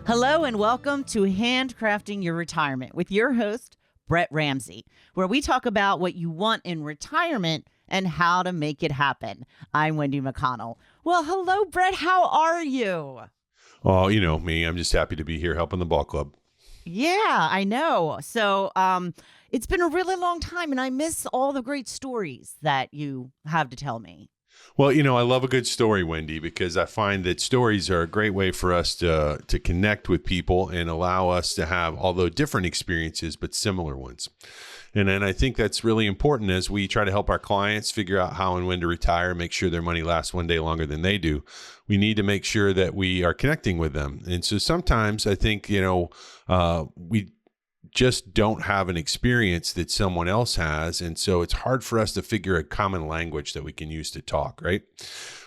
Hello and welcome to Handcrafting Your Retirement with your host, Brett Ramsey, where we talk about what you want in retirement and how to make it happen. I'm Wendy McConnell. Well, hello, Brett. How are you? Oh, you know me. I'm just happy to be here helping the ball club. Yeah, I know. So it's been a really long time, and I miss all the great stories that you have to tell me. Well, I love a good story, Wendy, because I find that stories are a great way for us to connect with people and allow us to have, although different experiences, but similar ones. And then I think that's really important as we try to help our clients figure out how and when to retire, make sure their money lasts one day longer than they do. We need to make sure that we are connecting with them. And so sometimes I think, we just don't have an experience that someone else has. And so it's hard for us to figure a common language that we can use to talk, right?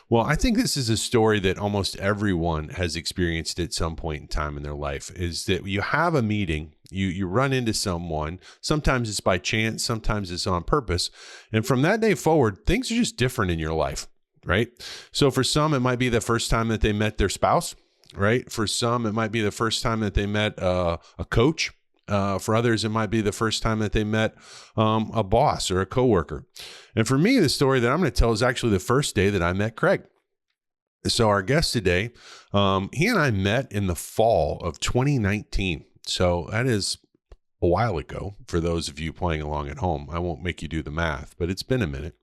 Well, I think this is a story that almost everyone has experienced at some point in time in their life, is that you have a meeting, you run into someone, sometimes it's by chance, sometimes it's on purpose. And from that day forward, things are just different in your life, right? So for some, it might be the first time that they met their spouse, right? For some, it might be the first time that they met a coach. For others, it might be the first time that they met a boss or a coworker. And for me, the story that I'm going to tell is actually the first day that I met Craig. So our guest today, he and I met in the fall of 2019. So that is a while ago for those of you playing along at home. I won't make you do the math, but it's been a minute.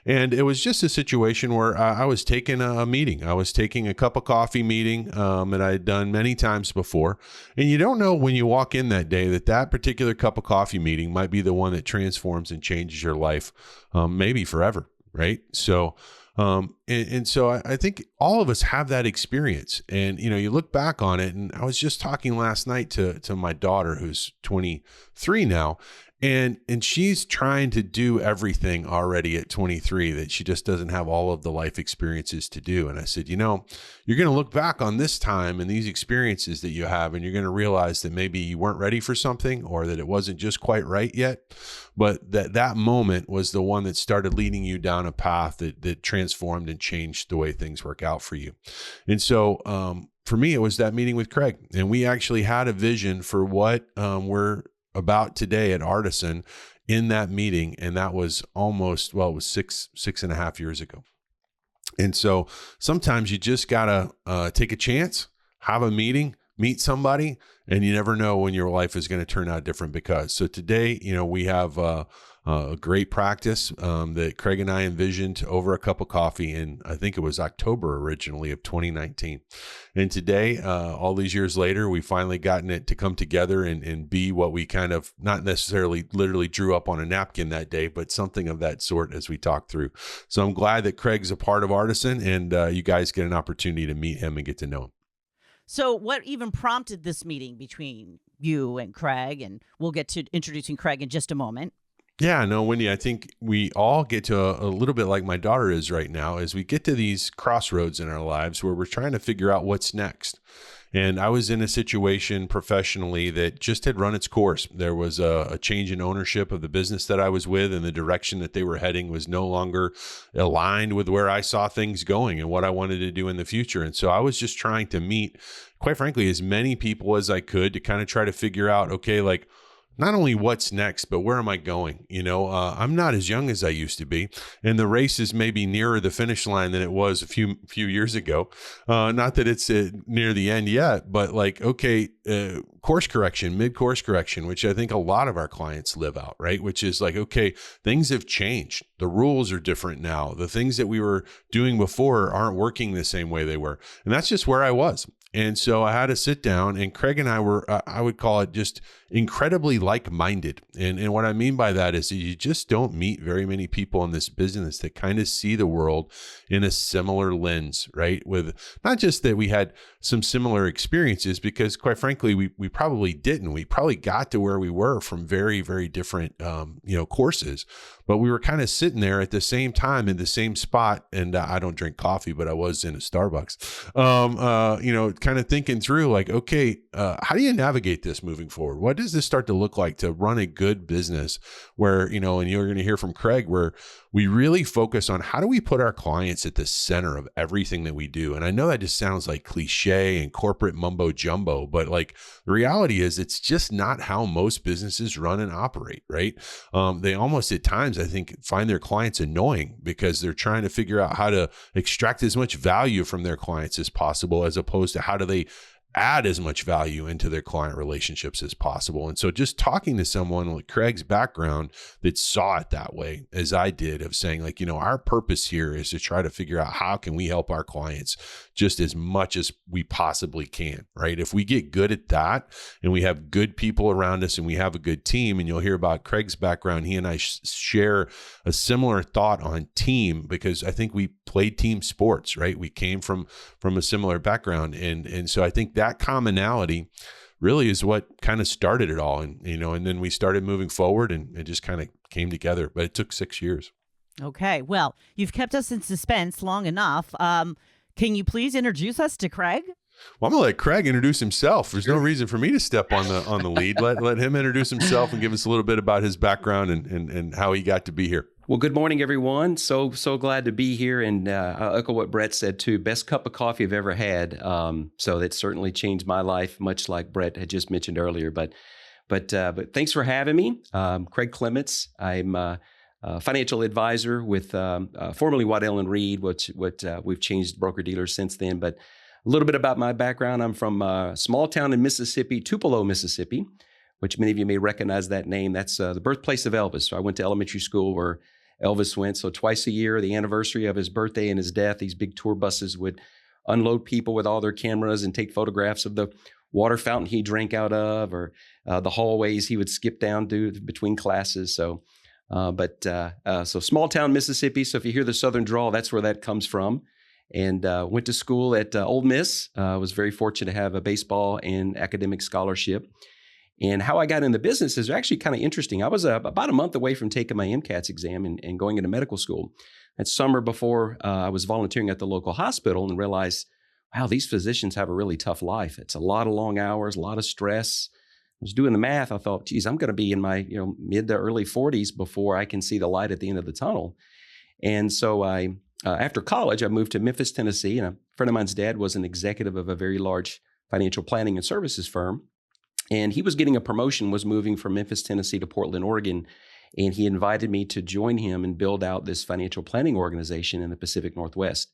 And it was just a situation where I was taking a meeting. I was taking a cup of coffee meeting that I had done many times before. And you don't know when you walk in that day that particular cup of coffee meeting might be the one that transforms and changes your life, maybe forever, right? So, so I think all of us have that experience. And, you look back on it, and I was just talking last night to my daughter, who's 23 now. And she's trying to do everything already at 23 that she just doesn't have all of the life experiences to do. And I said, you're going to look back on this time and these experiences that you have, and you're going to realize that maybe you weren't ready for something, or that it wasn't just quite right yet, but that moment was the one that started leading you down a path that transformed and changed the way things work out for you. And so, for me, it was that meeting with Craig, and we actually had a vision for what we're about today at Artisan in that meeting. And that was it was six and a half years ago. And so sometimes you just got to take a chance, have a meeting, meet somebody, and you never know when your life is going to turn out different because. So today, we have a great practice that Craig and I envisioned over a cup of coffee in, I think it was October originally of 2019. And today, all these years later, we finally gotten it to come together and be what we kind of, not necessarily literally drew up on a napkin that day, but something of that sort as we talk through. So I'm glad that Craig's a part of Artisan, and you guys get an opportunity to meet him and get to know him. So what even prompted this meeting between you and Craig? And we'll get to introducing Craig in just a moment. Yeah, no, Wendy, I think we all get to a little bit like my daughter is right now, as we get to these crossroads in our lives where we're trying to figure out what's next. And I was in a situation professionally that just had run its course. There was a change in ownership of the business that I was with, and the direction that they were heading was no longer aligned with where I saw things going and what I wanted to do in the future. And so I was just trying to meet, quite frankly, as many people as I could to kind of try to figure out, okay, like, not only what's next, but where am I going? I'm not as young as I used to be, and the race is maybe nearer the finish line than it was a few years ago. Not that it's near the end yet, but course correction, mid-course correction, which I think a lot of our clients live out, right? Which is like, okay, things have changed. The rules are different now. The things that we were doing before aren't working the same way they were. And that's just where I was. And so I had to sit down, and Craig and I were, I would call it just incredibly like-minded. And what I mean by that is that you just don't meet very many people in this business that kind of see the world in a similar lens, right? With not just that we had some similar experiences, because quite frankly, we probably didn't. We probably got to where we were from very, very different, courses, but we were kind of sitting there at the same time in the same spot. And I don't drink coffee, but I was in a Starbucks, kind of thinking through like, okay, how do you navigate this moving forward? What does this start to look like to run a good business where, you know, and you're going to hear from Craig, where we really focus on how do we put our clients at the center of everything that we do? And I know that just sounds like cliche and corporate mumbo jumbo, but like the reality is it's just not how most businesses run and operate, right? They almost at times, I think, find their clients annoying because they're trying to figure out how to extract as much value from their clients as possible, as opposed to how do they add as much value into their client relationships as possible. And so just talking to someone like Craig's background that saw it that way as I did, of saying like, you know, our purpose here is to try to figure out how can we help our clients just as much as we possibly can, right? If we get good at that and we have good people around us and we have a good team, and you'll hear about Craig's background, he and I share a similar thought on team, because I think we played team sports, right? We came from a similar background. And so I think that commonality really is what kind of started it all. And, you know, and then we started moving forward and it just kind of came together, but it took 6 years. Okay. Well, you've kept us in suspense long enough. Can you please introduce us to Craig? Well, I'm gonna let Craig introduce himself. There's no reason for me to step on the lead. Let him introduce himself and give us a little bit about his background and how he got to be here. Well, good morning, everyone. So glad to be here, and I'll echo what Brett said too. Best cup of coffee I've ever had. So that certainly changed my life, much like Brett had just mentioned earlier. But thanks for having me. Craig Clements. I'm a financial advisor with formerly Waddell and Reed, which we've changed broker dealers since then. But a little bit about my background. I'm from a small town in Mississippi, Tupelo, Mississippi, which many of you may recognize that name. That's the birthplace of Elvis. So I went to elementary school where Elvis went. So twice a year, the anniversary of his birthday and his death, these big tour buses would unload people with all their cameras and take photographs of the water fountain he drank out of, or the hallways he would skip down to between classes. So small town Mississippi. So if you hear the Southern drawl, that's where that comes from. And went to school at Ole Miss. Was very fortunate to have a baseball and academic scholarship. And how I got in the business is actually kind of interesting. I was about a month away from taking my MCATs exam and going into medical school. That summer before, I was volunteering at the local hospital and realized, wow, these physicians have a really tough life. It's a lot of long hours, a lot of stress. I was doing the math. I thought, geez, I'm going to be in my mid to early 40s before I can see the light at the end of the tunnel. And so after college, I moved to Memphis, Tennessee, and a friend of mine's dad was an executive of a very large financial planning and services firm. And he was getting a promotion, was moving from Memphis, Tennessee to Portland, Oregon. And he invited me to join him and build out this financial planning organization in the Pacific Northwest.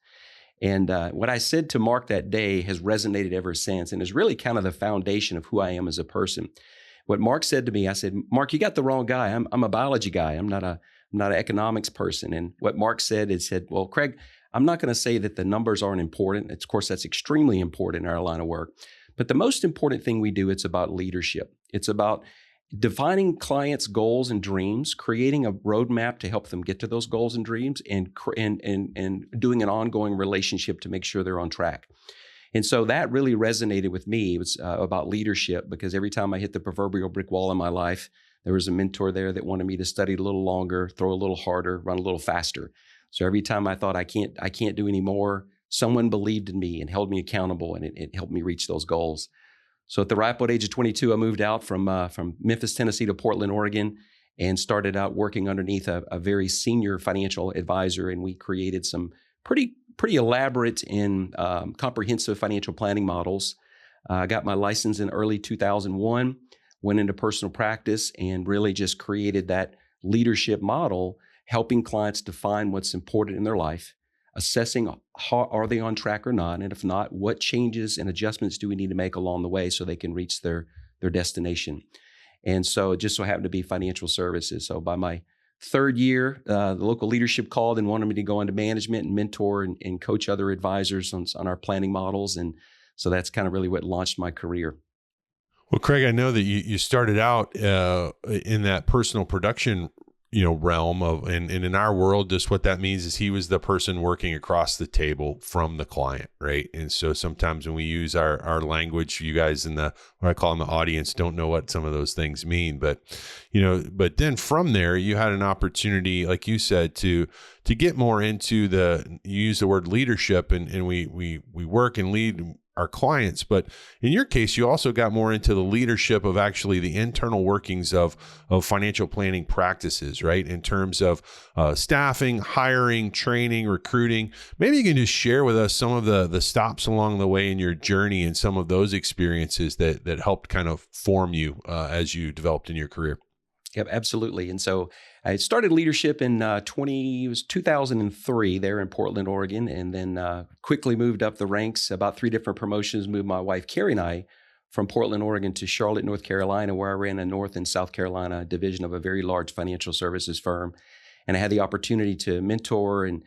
And what I said to Mark that day has resonated ever since, and is really kind of the foundation of who I am as a person. What Mark said to me, I said, Mark, you got the wrong guy. I'm a biology guy. I'm not an economics person. And what Mark said is, well, Craig, I'm not going to say that the numbers aren't important. Of course, that's extremely important in our line of work. But the most important thing we do, it's about leadership. It's about defining clients' goals and dreams, creating a roadmap to help them get to those goals and dreams, and doing an ongoing relationship to make sure they're on track. And so that really resonated with me. It was about leadership, because every time I hit the proverbial brick wall in my life, there was a mentor there that wanted me to study a little longer, throw a little harder, run a little faster. So every time I thought I can't do any more, someone believed in me and held me accountable, and it helped me reach those goals. So at the ripe old age of 22, I moved out from Memphis, Tennessee to Portland, Oregon, and started out working underneath a very senior financial advisor. And we created some pretty elaborate and comprehensive financial planning models. I got my license in early 2001, went into personal practice, and really just created that leadership model, helping clients define what's important in their life, assessing how are they on track or not, and if not, what changes and adjustments do we need to make along the way so they can reach their destination. And so it just so happened to be financial services. So by my third year, the local leadership called and wanted me to go into management and mentor and coach other advisors on our planning models. And so that's kind of really what launched my career. Well, Craig, I know that you started out in that personal production realm of, and in our world, just what that means is he was the person working across the table from the client, right? And so sometimes when we use our language, you guys in what I call in the audience don't know what some of those things mean, but then from there you had an opportunity, like you said, to get more into you use the word leadership, and we work and lead our clients. But in your case, you also got more into the leadership of actually the internal workings of financial planning practices, right? In terms of staffing, hiring, training, recruiting. Maybe you can just share with us some of the stops along the way in your journey and some of those experiences that helped kind of form you as you developed in your career. Yep, absolutely. And so I started leadership in 2003 there in Portland, Oregon, and then quickly moved up the ranks, about 3 different promotions, moved my wife, Carrie, and I from Portland, Oregon to Charlotte, North Carolina, where I ran a North and South Carolina division of a very large financial services firm. And I had the opportunity to mentor and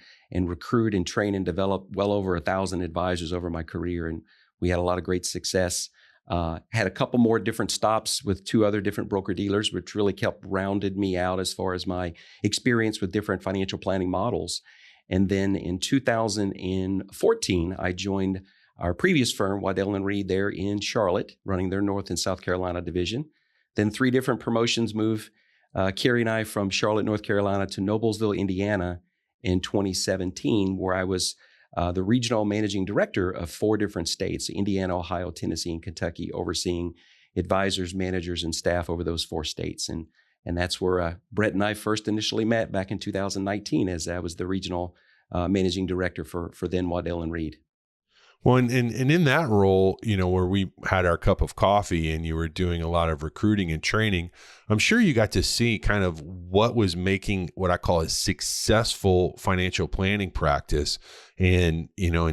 recruit and train and develop well over 1,000 advisors over my career. And we had a lot of great success. Had a couple more different stops with 2 other different broker dealers, which really kept rounded me out as far as my experience with different financial planning models. And then in 2014, I joined our previous firm, Waddell & Reed, there in Charlotte, running their North and South Carolina division. Then 3 different promotions moved Carrie and I from Charlotte, North Carolina to Noblesville, Indiana in 2017, where I was the regional managing director of 4 different states, Indiana, Ohio, Tennessee, and Kentucky, overseeing advisors, managers, and staff over those 4 states. And that's where Brett and I first initially met back in 2019, as I was the regional managing director for then Waddell & Reed. Well, and in that role, where we had our cup of coffee and you were doing a lot of recruiting and training, I'm sure you got to see kind of what was making what I call a successful financial planning practice, and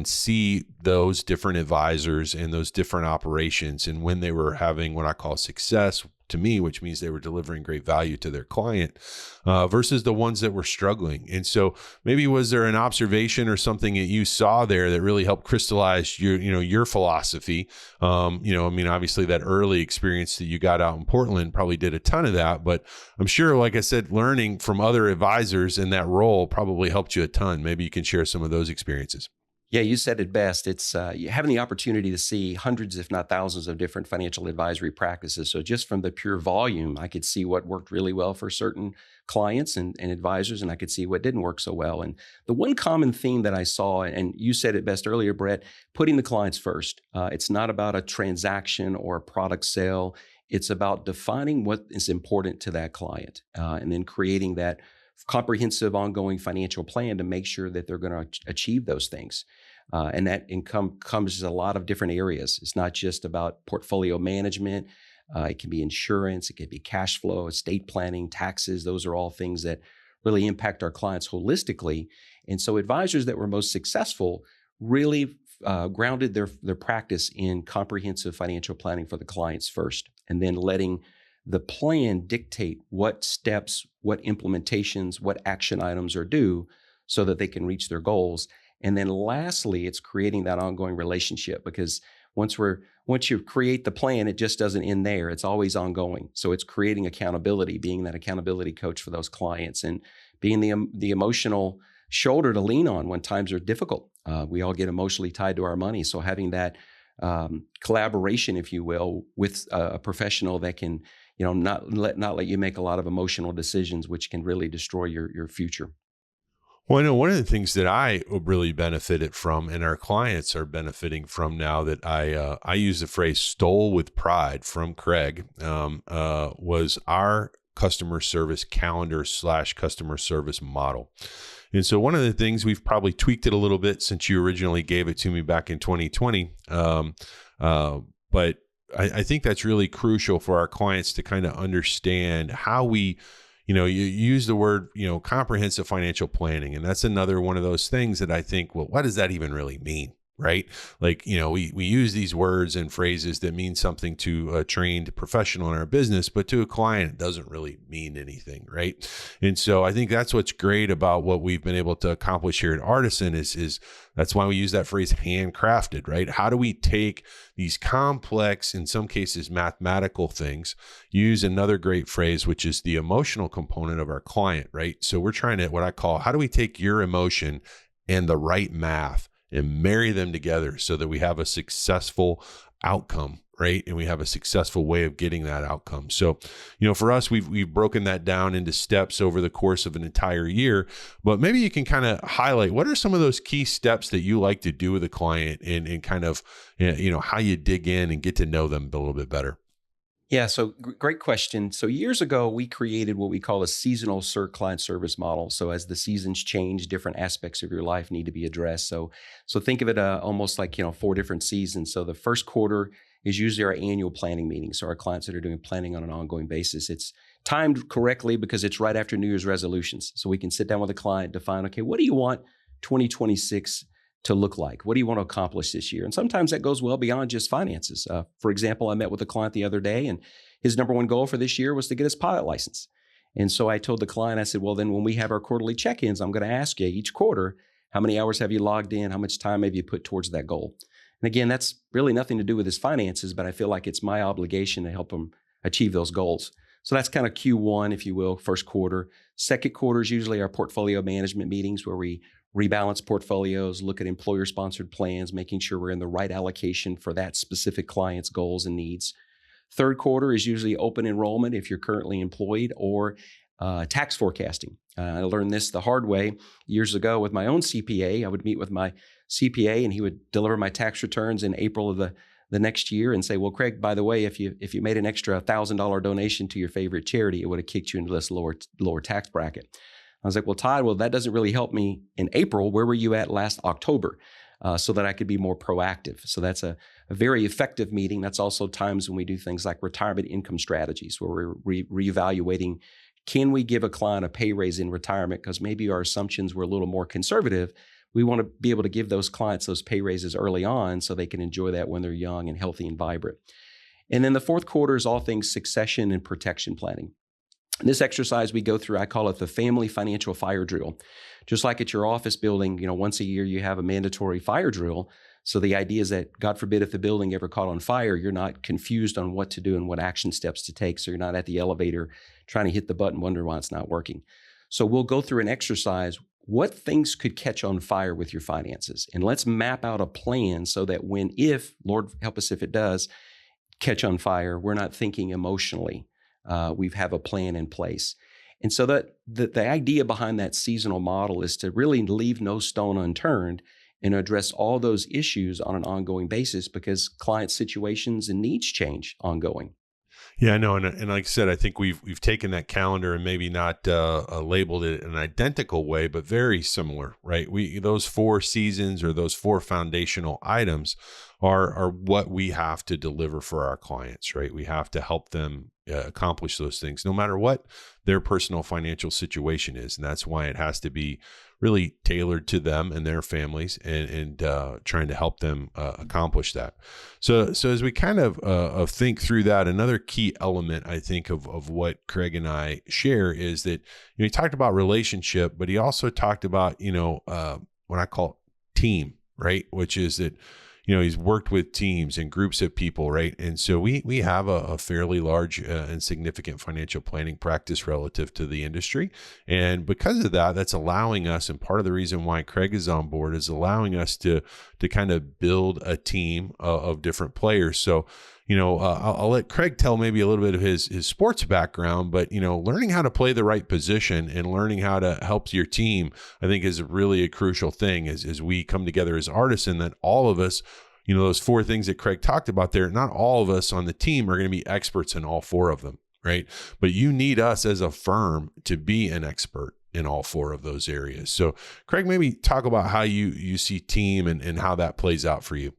see those different advisors and those different operations, and when they were having what I call success to me, which means they were delivering great value to their client, versus the ones that were struggling. And so maybe was there an observation or something that you saw there that really helped crystallize your philosophy? Obviously that early experience that you got out in Portland probably did a ton of that, but I'm sure, like I said, learning from other advisors in that role probably helped you a ton. Maybe you can share some of those experiences. Yeah, you said it best. It's having the opportunity to see hundreds, if not thousands, of different financial advisory practices. So just from the pure volume, I could see what worked really well for certain clients and advisors, and I could see what didn't work so well. And the one common theme that I saw, and you said it best earlier, Brett, putting the clients first. It's not about a transaction or a product sale. It's about defining what is important to that client, and then creating that comprehensive ongoing financial plan to make sure that they're going to achieve those things. And that income comes in a lot of different areas. It's not just about portfolio management. It can be insurance. It can be cash flow, estate planning, taxes. Those are all things that really impact our clients holistically. And so advisors that were most successful really grounded their practice in comprehensive financial planning for the clients first, and then letting the plan dictate what steps, what implementations, what action items are due so that they can reach their goals. And then lastly, it's creating that ongoing relationship, because once you create the plan, it just doesn't end there. It's always ongoing. So it's creating accountability, being that accountability coach for those clients, and being the emotional shoulder to lean on when times are difficult. We all get emotionally tied to our money. So having that collaboration, if you will, with a professional that can not let you make a lot of emotional decisions, which can really destroy your future. Well, I know one of the things that I really benefited from, and our clients are benefiting from now, that I use the phrase "stole with pride" from Craig, was our customer service calendar / customer service model. And so one of the things, we've probably tweaked it a little bit since you originally gave it to me back in 2020, but I think that's really crucial for our clients to kind of understand how we, you use the word, comprehensive financial planning. And that's another one of those things that I think, well, what does that even really mean? Right? Like, we use these words and phrases that mean something to a trained professional in our business, but to a client, it doesn't really mean anything. Right? And so I think that's what's great about what we've been able to accomplish here at Artisan is that's why we use that phrase handcrafted, right? How do we take these complex, in some cases, mathematical things, use another great phrase, which is the emotional component of our client, right? So we're trying to, what I call, how do we take your emotion and the right math and marry them together so that we have a successful outcome, right? And we have a successful way of getting that outcome. So, for us, we've broken that down into steps over the course of an entire year, but maybe you can kind of highlight what are some of those key steps that you like to do with a client and kind of, how you dig in and get to know them a little bit better. Yeah, so great question. So years ago, we created what we call a seasonal client service model. So as the seasons change, different aspects of your life need to be addressed. So think of it almost like 4 different seasons. So the first quarter is usually our annual planning meeting. So our clients that are doing planning on an ongoing basis, it's timed correctly because it's right after New Year's resolutions. So we can sit down with a client, define, okay, what do you want 2026 to look like? What do you want to accomplish this year? And sometimes that goes well beyond just finances. For example, I met with a client the other day, and his number one goal for this year was to get his pilot license. And so I told the client, I said, well, then when we have our quarterly check-ins, I'm going to ask you each quarter, how many hours have you logged in? How much time have you put towards that goal? And again, that's really nothing to do with his finances, but I feel like it's my obligation to help him achieve those goals. So that's kind of Q1, if you will, first quarter. Second quarter is usually our portfolio management meetings where we rebalance portfolios, look at employer-sponsored plans, making sure we're in the right allocation for that specific client's goals and needs. Third quarter is usually open enrollment if you're currently employed, or tax forecasting. I learned this the hard way years ago with my own CPA. I would meet with my CPA and he would deliver my tax returns in April of the next year and say, well, Craig, by the way, if you made an extra $1,000 donation to your favorite charity, it would have kicked you into this lower tax bracket. I was like, well, Todd, that doesn't really help me in April. Where were you at last October? So that I could be more proactive. So that's a very effective meeting. That's also times when we do things like retirement income strategies, where we're reevaluating, can we give a client a pay raise in retirement? Because maybe our assumptions were a little more conservative. We want to be able to give those clients those pay raises early on so they can enjoy that when they're young and healthy and vibrant. And then the fourth quarter is all things succession and protection planning. This exercise we go through, I call it the family financial fire drill. Just like at your office building, once a year you have a mandatory fire drill. So the idea is that, God forbid, if the building ever caught on fire, you're not confused on what to do and what action steps to take. So you're not at the elevator trying to hit the button, wondering why it's not working. So we'll go through an exercise. What things could catch on fire with your finances? And let's map out a plan so that if, Lord help us if it does, catch on fire, we're not thinking emotionally. We have a plan in place. And so that the idea behind that seasonal model is to really leave no stone unturned and address all those issues on an ongoing basis, because client situations and needs change ongoing. Yeah, I know. And like I said, I think we've taken that calendar and maybe not labeled it in an identical way, but very similar, right? Those 4 seasons or those 4 foundational items are what we have to deliver for our clients, right? We have to help them accomplish those things, no matter what their personal financial situation is. And that's why it has to be really tailored to them and their families, and trying to help them accomplish that. So as we kind of think through that, another key element, I think, of what Craig and I share is that, he talked about relationship, but he also talked about, what I call team, right? Which is that, he's worked with teams and groups of people, right? And so we have a fairly large and significant financial planning practice relative to the industry. And because of that, that's allowing us, and part of the reason why Craig is on board is allowing us to kind of build a team of different players. So, I'll let Craig tell maybe a little bit of his sports background, but, learning how to play the right position and learning how to help your team, I think, is really a crucial thing as we come together as artists, and that all of us, those 4 things that Craig talked about there, not all of us on the team are going to be experts in all 4 of them, right? But you need us as a firm to be an expert in all 4 of those areas. So Craig, maybe talk about how you see team and how that plays out for you.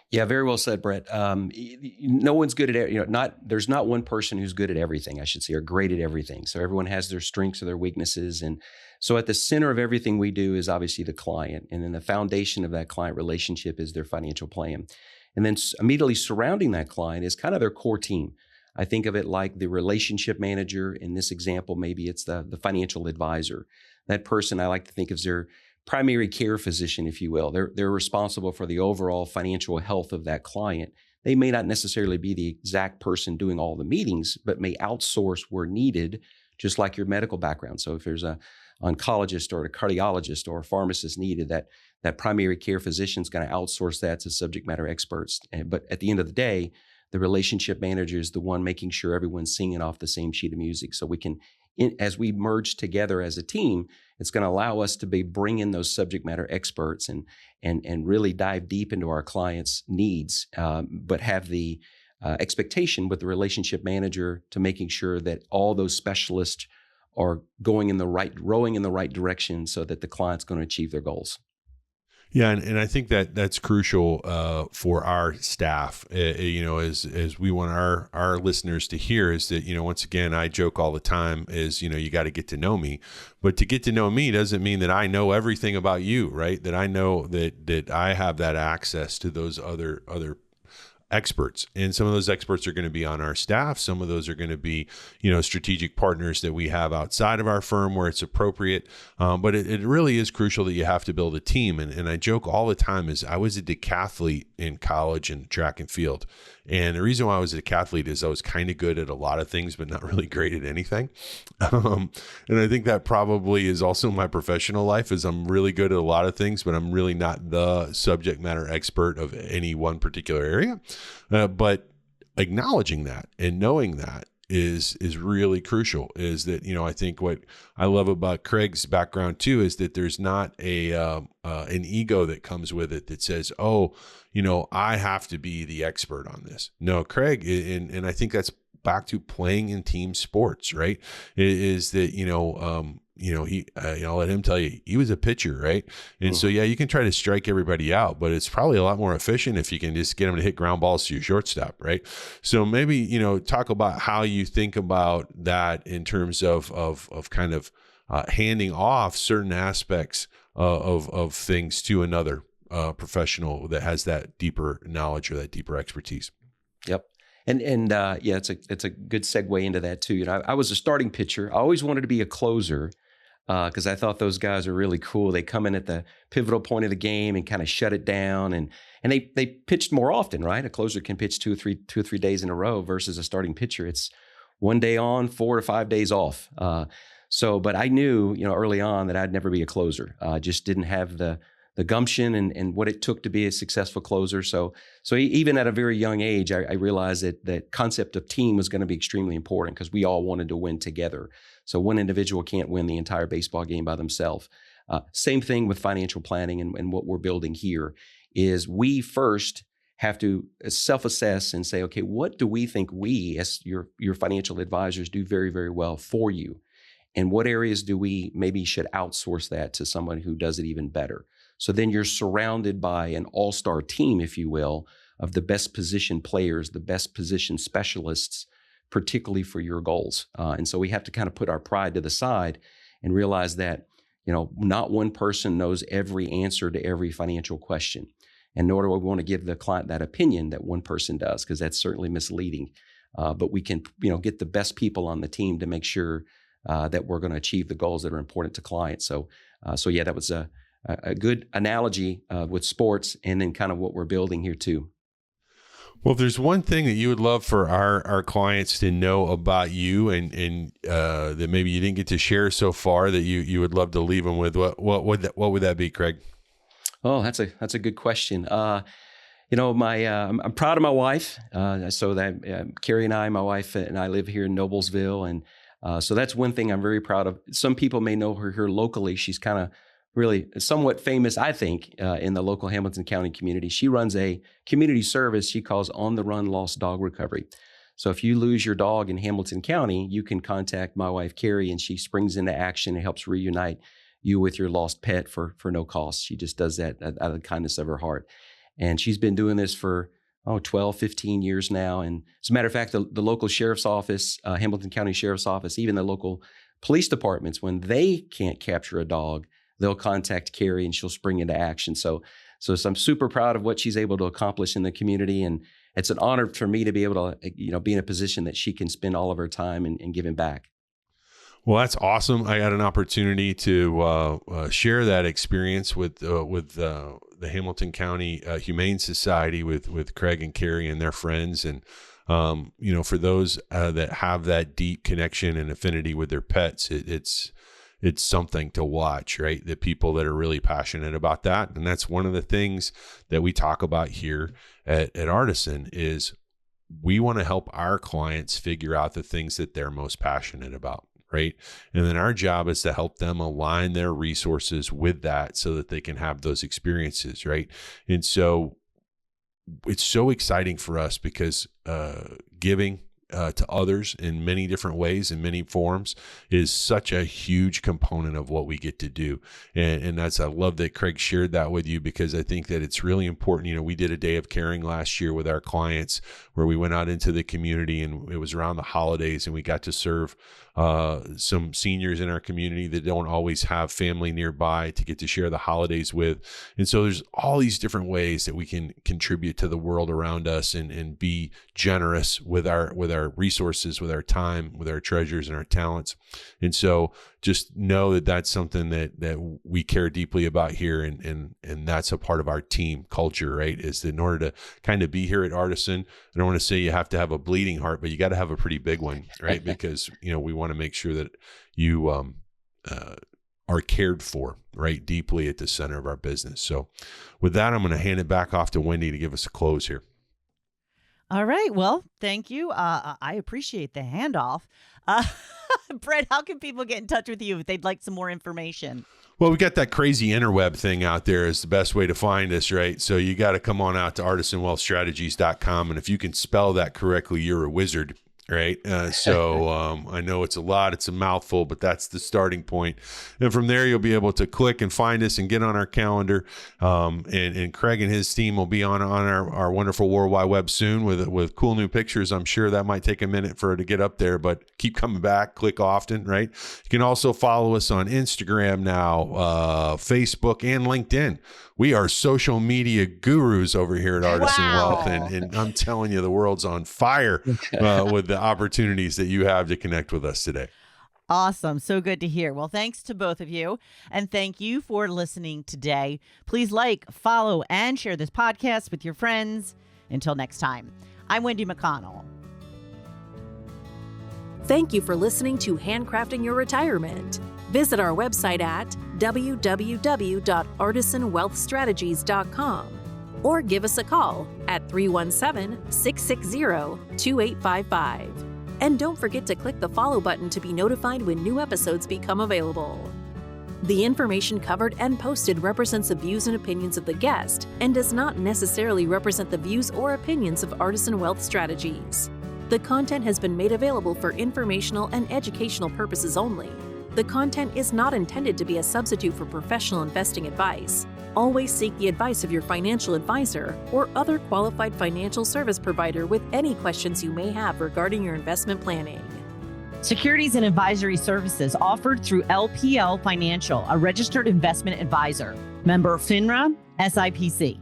Yeah, very well said, Brett. No one's good at it. There's not one person who's good at everything, I should say, or great at everything. So everyone has their strengths or their weaknesses. And so at the center of everything we do is obviously the client. And then the foundation of that client relationship is their financial plan. And then immediately surrounding that client is kind of their core team. I think of it like the relationship manager. In this example, maybe it's the financial advisor. That person I like to think of as their primary care physician, if you will. They're responsible for the overall financial health of that client. They may not necessarily be the exact person doing all the meetings, but may outsource where needed just like your medical background. So if there's a oncologist or a cardiologist or a pharmacist needed, that primary care physician is going to outsource that to subject matter experts. But at the end of the day, the relationship manager is the one making sure everyone's singing off the same sheet of music. So we can, as we merge together as a team, it's going to allow us to bring in those subject matter experts and really dive deep into our clients' needs, but have the expectation with the relationship manager to making sure that all those specialists are rowing in the right direction so that the client's going to achieve their goals. Yeah, and I think that's crucial for our staff. As we want our listeners to hear is that, once again, I joke all the time is, you got to get to know me, but to get to know me doesn't mean that I know everything about you, right? That I know that I have that access to those other experts, and some of those experts are going to be on our staff. Some of those are going to be, strategic partners that we have outside of our firm where it's appropriate. But it really is crucial that you have to build a team. And I joke all the time is I was a decathlete in college and track and field. And the reason why I was a decathlete is I was kind of good at a lot of things, but not really great at anything. And I think that probably is also my professional life is I'm really good at a lot of things, but I'm really not the subject matter expert of any one particular area. But acknowledging that and knowing that is really crucial. Is that, I think what I love about Craig's background too is that there's not an ego that comes with it that says, oh, I have to be the expert on this. No, Craig, and I think that's back to playing in team sports, right? Is that, I'll let him tell you, he was a pitcher, right? And so, yeah, you can try to strike everybody out, but it's probably a lot more efficient if you can just get them to hit ground balls to your shortstop, right? So maybe, talk about how you think about that in terms of kind of handing off certain aspects of things to another professional that has that deeper knowledge or that deeper expertise. Yep. And yeah, it's a good segue into that too. I was a starting pitcher. I always wanted to be a closer because I thought those guys are really cool. They come in at the pivotal point of the game and kind of shut it down, and they pitched more often, right? A closer can pitch two or three days in a row versus a starting pitcher. It's 1 day on, 4 to 5 days off. But I knew, early on that I'd never be a closer. I just didn't have the gumption and what it took to be a successful closer. So even at a very young age, I realized that concept of team was going to be extremely important because we all wanted to win together. So one individual can't win the entire baseball game by themselves. Same thing with financial planning and what we're building here is we first have to self-assess and say, okay, what do we think we as your financial advisors do very, very well for you? And what areas do we maybe should outsource that to someone who does it even better? So then you're surrounded by an all-star team, if you will, of the best position players, the best position specialists, particularly for your goals. And so we have to kind of put our pride to the side and realize that, not one person knows every answer to every financial question. And nor do we want to give the client that opinion that one person does, because that's certainly misleading. But we can, get the best people on the team to make sure that we're going to achieve the goals that are important to clients. So yeah, that was a good analogy with sports and then kind of what we're building here too. Well, if there's one thing that you would love for our clients to know about you and that maybe you didn't get to share so far that you would love to leave them with, what would that be, Craig? Oh, that's a good question. I'm proud of my wife. So that Carrie and my wife and I live here in Noblesville. And so that's one thing I'm very proud of. Some people may know her here locally. She's kind of really somewhat famous, I think, in the local Hamilton County community. She runs a community service she calls On the Run Lost Dog Recovery. So if you lose your dog in Hamilton County, you can contact my wife, Carrie, and she springs into action and helps reunite you with your lost pet for no cost. She just does that out of the kindness of her heart. And she's been doing this for 12, 15 years now. And as a matter of fact, the local sheriff's office, Hamilton County Sheriff's Office, even the local police departments, when they can't capture a dog, they'll contact Carrie and she'll spring into action. So I'm super proud of what she's able to accomplish in the community. And it's an honor for me to be able to, be in a position that she can spend all of her time and giving back. Well, that's awesome. I had an opportunity to share that experience with the Hamilton County Humane Society with Craig and Carrie and their friends. And For those that have that deep connection and affinity with their pets, it's something to watch, right? The people that are really passionate about that. And that's one of the things that we talk about here at Artisan is we want to help our clients figure out the things that they're most passionate about, right? And then our job is to help them align their resources with that so that they can have those experiences, right? And so it's so exciting for us because giving to others in many different ways, in many forms, is such a huge component of what we get to do. And I love that Craig shared that with you, because I think that it's really important. We did a day of caring last year with our clients where we went out into the community, and it was around the holidays, and we got to serve some seniors in our community that don't always have family nearby to get to share the holidays with. And so there's all these different ways that we can contribute to the world around us and be generous with our resources, with our time, with our treasures and our talents. And so just know that that's something that we care deeply about here. And that's a part of our team culture, right? Is that in order to kind of be here at Artisan, I don't want to say you have to have a bleeding heart, but you got to have a pretty big one, right? Because, we want to make sure that you are cared for, right? Deeply at the center of our business. So with that, I'm going to hand it back off to Wendy to give us a close here. All right. Well, thank you. I appreciate the handoff. Brett, how can people get in touch with you if they'd like some more information? Well, we got that crazy interweb thing out there is the best way to find us, right? So you got to come on out to artisanwealthstrategies.com. And if you can spell that correctly, you're a wizard. Right. So I know it's a mouthful, but that's the starting point. And from there, you'll be able to click and find us and get on our calendar. And Craig and his team will be on our wonderful World Wide Web soon with cool new pictures. I'm sure that might take a minute for it to get up there, but keep coming back, click often, right? You can also follow us on Instagram now, Facebook, and LinkedIn. We are social media gurus over here at Artisan Wealth. And I'm telling you, the world's on fire with the opportunities that you have to connect with us today. Awesome. So good to hear. Well, thanks to both of you. And thank you for listening today. Please like, follow, and share this podcast with your friends. Until next time, I'm Wendy McConnell. Thank you for listening to Handcrafting Your Retirement. Visit our website at www.artisanwealthstrategies.com or give us a call at 317-660-2855. And don't forget to click the follow button to be notified when new episodes become available. The information covered and posted represents the views and opinions of the guest and does not necessarily represent the views or opinions of Artisan Wealth Strategies. The content has been made available for informational and educational purposes only. The content is not intended to be a substitute for professional investing advice. Always seek the advice of your financial advisor or other qualified financial service provider with any questions you may have regarding your investment planning. Securities and advisory services offered through LPL Financial, a registered investment advisor. Member FINRA, SIPC.